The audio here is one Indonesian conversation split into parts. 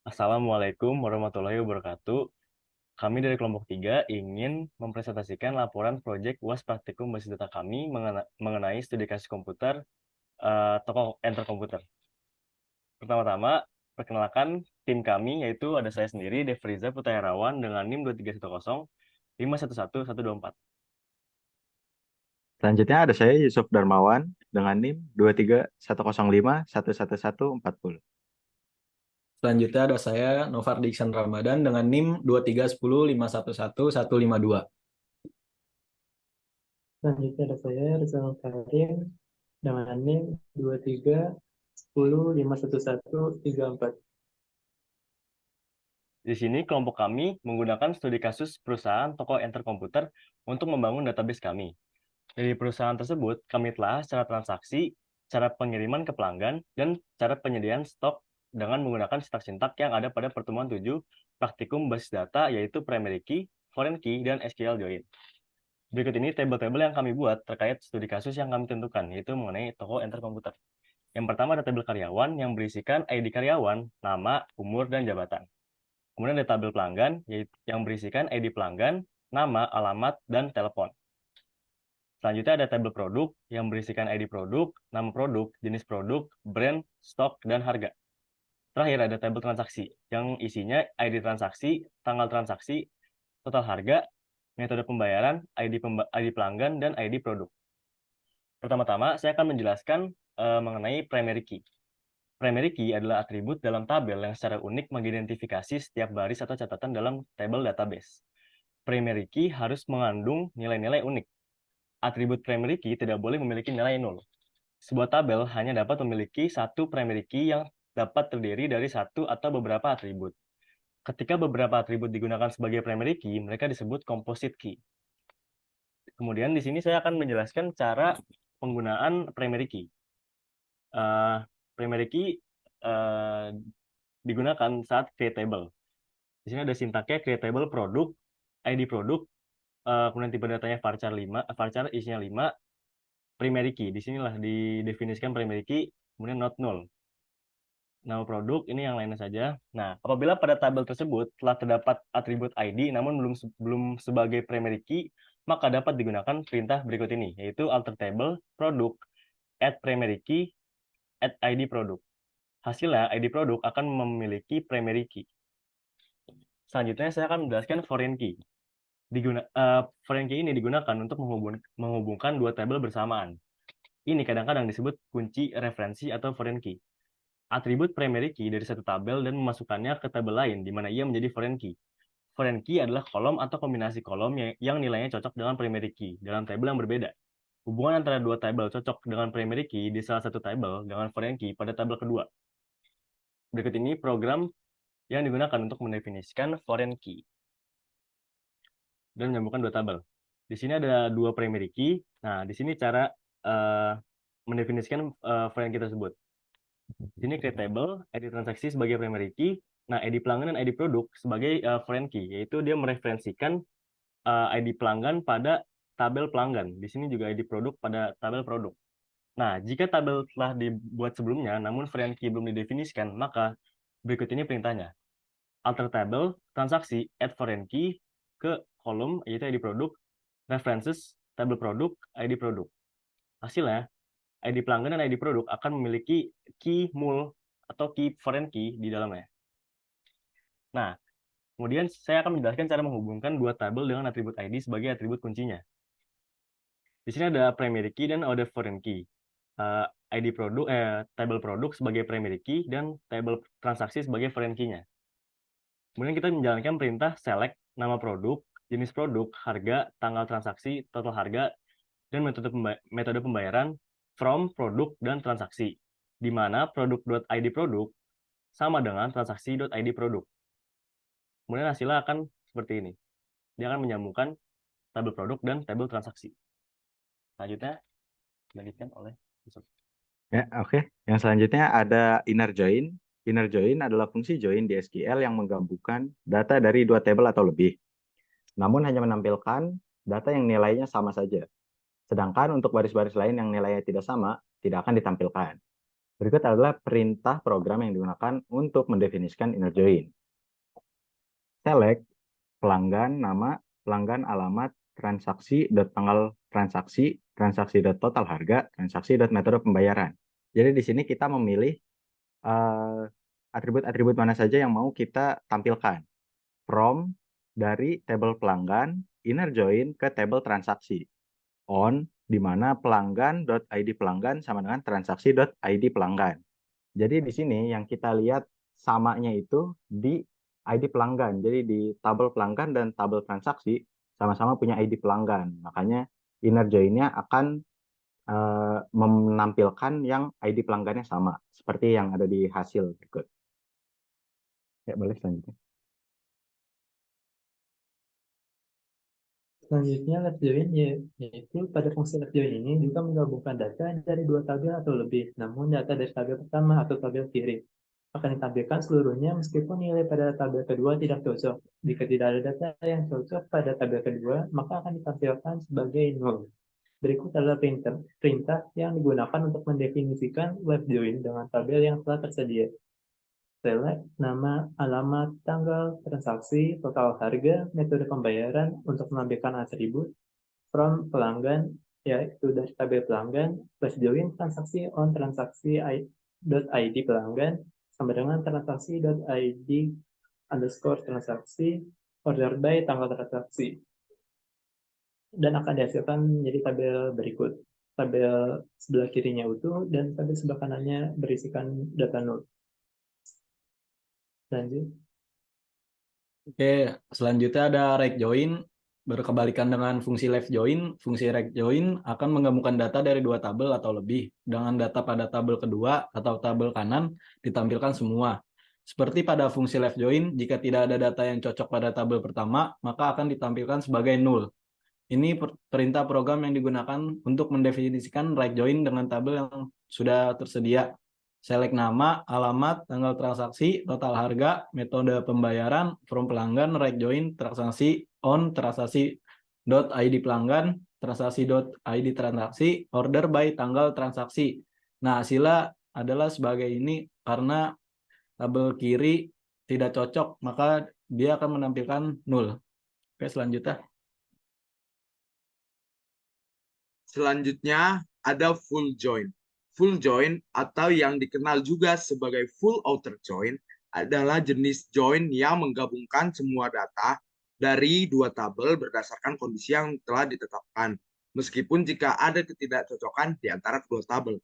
Assalamualaikum warahmatullahi wabarakatuh. Kami dari kelompok 3 ingin mempresentasikan laporan proyek UAS Praktikum Basis Data kami mengenai studi kasus komputer tokoh enter komputer. Pertama-tama, perkenalkan tim kami yaitu ada saya sendiri, Devriza Putayarawan dengan NIM 2310 511 124. Selanjutnya ada saya Yusuf Darmawan dengan NIM 2310511140. Selanjutnya ada saya Novar Diksan Ramadan dengan NIM 231051115152. Selanjutnya ada saya Rizal Karim dengan NIM 2310511134. Di sini kelompok kami menggunakan studi kasus perusahaan toko enter komputer untuk membangun database kami. Dari perusahaan tersebut, kami telah cara transaksi, cara pengiriman ke pelanggan, dan cara penyediaan stok dengan menggunakan sintak-sintak yang ada pada pertemuan 7 praktikum basis data, yaitu primary key, foreign key, dan SQL join. Berikut ini tabel-tabel yang kami buat terkait studi kasus yang kami tentukan, yaitu mengenai toko enter komputer. Yang pertama ada tabel karyawan yang berisikan ID karyawan, nama, umur, dan jabatan. Kemudian ada tabel pelanggan yang berisikan ID pelanggan, nama, alamat, dan telepon. Selanjutnya ada tabel produk yang berisikan ID produk, nama produk, jenis produk, brand, stok, dan harga. Terakhir ada tabel transaksi yang isinya ID transaksi, tanggal transaksi, total harga, metode pembayaran, ID pelanggan, dan ID produk. Pertama-tama, saya akan menjelaskan mengenai primary key. Primary key adalah atribut dalam tabel yang secara unik mengidentifikasi setiap baris atau catatan dalam tabel database. Primary key harus mengandung nilai-nilai unik. Atribut primary key tidak boleh memiliki nilai nol. Sebuah tabel hanya dapat memiliki satu primary key yang dapat terdiri dari satu atau beberapa atribut. Ketika beberapa atribut digunakan sebagai primary key, mereka disebut composite key. Kemudian di sini saya akan menjelaskan cara penggunaan primary key. Primary key digunakan saat create table. Di sini ada sintaknya create table produk, ID produk, kemudian tipe datanya varchar 5, varchar isinya 5, primary key. Di sinilah didefinisikan primary key, kemudian not null. Nama produk ini yang lainnya saja. Nah, apabila pada tabel tersebut telah terdapat atribut ID namun belum sebagai primary key, maka dapat digunakan perintah berikut ini, yaitu alter table produk add primary key add ID produk. Hasilnya ID produk akan memiliki primary key. Selanjutnya saya akan menjelaskan foreign key. Foreign key ini digunakan untuk menghubungkan dua tabel bersamaan. Ini kadang-kadang disebut kunci referensi atau foreign key. Atribut primary key dari satu tabel dan memasukkannya ke tabel lain, di mana ia menjadi foreign key. Foreign key adalah kolom atau kombinasi kolom yang nilainya cocok dengan primary key dalam tabel yang berbeda. Hubungan antara dua tabel cocok dengan primary key di salah satu tabel dengan foreign key pada tabel kedua. Berikut ini program yang digunakan untuk mendefinisikan foreign key dan menyambungkan dua tabel. Di sini ada dua primary key. Nah, di sini cara mendefinisikan foreign key tersebut. Di sini create table, ID transaksi sebagai primary key, nah ID pelanggan dan ID produk sebagai foreign key, yaitu dia mereferensikan ID pelanggan pada tabel pelanggan. Di sini juga ID produk pada tabel produk. Nah, jika tabel telah dibuat sebelumnya, namun foreign key belum didefinisikan, maka berikut ini perintahnya. Alter table, transaksi, add foreign key ke kolom, yaitu ID produk, references, tabel produk, ID produk. Hasilnya, ID pelanggan dan ID produk akan memiliki key mul atau key foreign key di dalamnya. Nah, kemudian saya akan menjelaskan cara menghubungkan dua tabel dengan atribut ID sebagai atribut kuncinya. Di sini ada primary key dan ada foreign key. ID produk, tabel produk sebagai primary key dan tabel transaksi sebagai foreign key-nya. Kemudian kita menjalankan perintah select nama produk, jenis produk, harga, tanggal transaksi, total harga, dan metode pembayaran from produk dan transaksi, di mana produk.id produk sama dengan transaksi.id produk. Kemudian hasilnya akan seperti ini. Dia akan menyambungkan tabel produk dan tabel transaksi. Selanjutnya, dilanjutkan oleh Yusuf. Ya, oke. Yang selanjutnya ada inner join. Inner join adalah fungsi join di SQL yang menggabungkan data dari dua tabel atau lebih. Namun hanya menampilkan data yang nilainya sama saja. Sedangkan untuk baris-baris lain yang nilainya tidak sama, tidak akan ditampilkan. Berikut adalah perintah program yang digunakan untuk mendefinisikan inner join. Select pelanggan nama, pelanggan alamat, transaksi, tanggal transaksi, transaksi total harga, transaksi metode pembayaran. Jadi di sini kita memilih atribut-atribut mana saja yang mau kita tampilkan. From dari tabel pelanggan, inner join ke tabel transaksi. On, di mana pelanggan.id pelanggan sama dengan transaksi.id pelanggan. Jadi di sini yang kita lihat samanya itu di ID pelanggan. Jadi di tabel pelanggan dan tabel transaksi sama-sama punya ID pelanggan. Makanya inner join-nya akan menampilkan yang ID pelanggannya sama. Seperti yang ada di hasil berikut. Ya, boleh selanjutnya. Selanjutnya left join yaitu pada fungsi left join ini juga menggabungkan data dari dua tabel atau lebih, namun data dari tabel pertama atau tabel kiri akan ditampilkan seluruhnya meskipun nilai pada tabel kedua tidak cocok. Jika tidak ada data yang cocok pada tabel kedua, maka akan ditampilkan sebagai null. Berikut adalah perintah yang digunakan untuk mendefinisikan left join dengan tabel yang telah tersedia. Select nama, alamat, tanggal, transaksi, total harga, metode pembayaran untuk menampilkan atribut, from pelanggan, yaitu dari tabel pelanggan, plus join transaksi on transaksi.id pelanggan, sama dengan transaksi.id underscore transaksi, order by tanggal transaksi. Dan akan dihasilkan menjadi tabel berikut. Tabel sebelah kirinya utuh dan tabel sebelah kanannya berisikan data nol. Lanjut. Oke, selanjutnya ada right join. Berkebalikan dengan fungsi left join, fungsi right join akan menggabungkan data dari dua tabel atau lebih. Dengan data pada tabel kedua atau tabel kanan ditampilkan semua. Seperti pada fungsi left join, jika tidak ada data yang cocok pada tabel pertama, maka akan ditampilkan sebagai null. Ini perintah program yang digunakan untuk mendefinisikan right join dengan tabel yang sudah tersedia. Select nama, alamat, tanggal transaksi, total harga, metode pembayaran, from pelanggan, right join, transaksi, on, transaksi.id pelanggan, transaksi.id transaksi, order by tanggal transaksi. Nah, hasilnya adalah sebagai ini karena tabel kiri tidak cocok, maka dia akan menampilkan null. Oke, selanjutnya. Selanjutnya ada full join. Full join atau yang dikenal juga sebagai full outer join adalah jenis join yang menggabungkan semua data dari dua tabel berdasarkan kondisi yang telah ditetapkan. Meskipun jika ada ketidakcocokan di antara kedua tabel.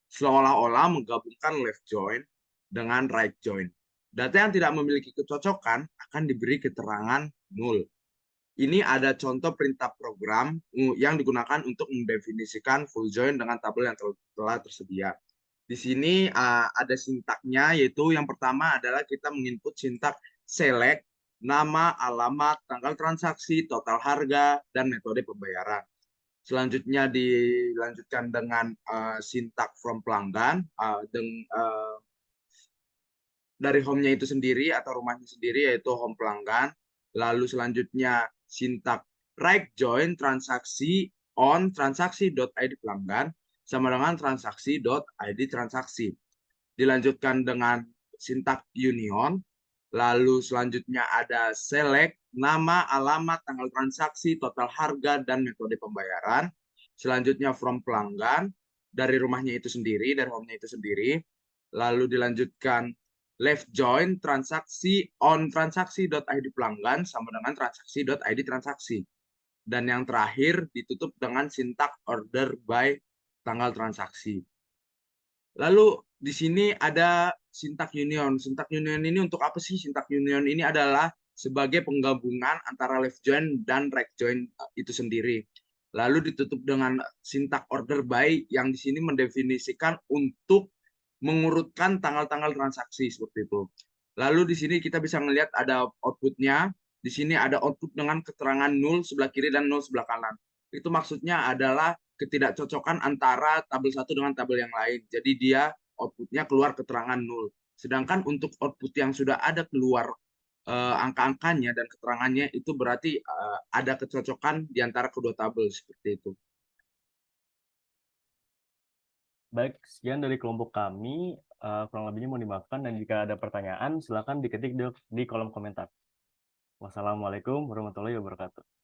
Seolah-olah menggabungkan left join dengan right join. Data yang tidak memiliki kecocokan akan diberi keterangan null. Ini ada contoh perintah program yang digunakan untuk mendefinisikan full join dengan tabel yang telah tersedia. Di sini ada sintaknya, yaitu yang pertama adalah kita menginput sintak select, nama, alamat, tanggal transaksi, total harga, dan metode pembayaran. Selanjutnya dilanjutkan dengan sintak from pelanggan, dari home-nya itu sendiri atau rumahnya sendiri, yaitu home pelanggan. Lalu selanjutnya sintak right join transaksi on transaksi.id pelanggan sama dengan transaksi.id transaksi. Dilanjutkan dengan sintak union. Lalu selanjutnya ada select nama, alamat, tanggal transaksi, total harga, dan metode pembayaran. Selanjutnya from pelanggan dari rumahnya itu sendiri, dari home-nya itu sendiri. Lalu dilanjutkan left join transaksi on transaksi.id pelanggan sama dengan transaksi.id transaksi. Dan yang terakhir ditutup dengan sintak order by tanggal transaksi. Lalu di sini ada sintak union. Sintak union ini untuk apa sih? Sintak union ini adalah sebagai penggabungan antara left join dan right join itu sendiri. Lalu ditutup dengan sintak order by yang di sini mendefinisikan untuk mengurutkan tanggal-tanggal transaksi seperti itu. Lalu di sini kita bisa melihat ada outputnya. Di sini ada output dengan keterangan 0 sebelah kiri dan 0 sebelah kanan. Itu maksudnya adalah ketidakcocokan antara tabel satu dengan tabel yang lain. Jadi dia outputnya keluar keterangan 0. Sedangkan untuk output yang sudah ada keluar angka-angkanya dan keterangannya itu berarti ada kecocokan di antara kedua tabel seperti itu. Baik, sekian dari kelompok kami. Kurang lebihnya mohon dimaafkan dan jika ada pertanyaan silakan diketik di kolom komentar. Wassalamualaikum warahmatullahi wabarakatuh.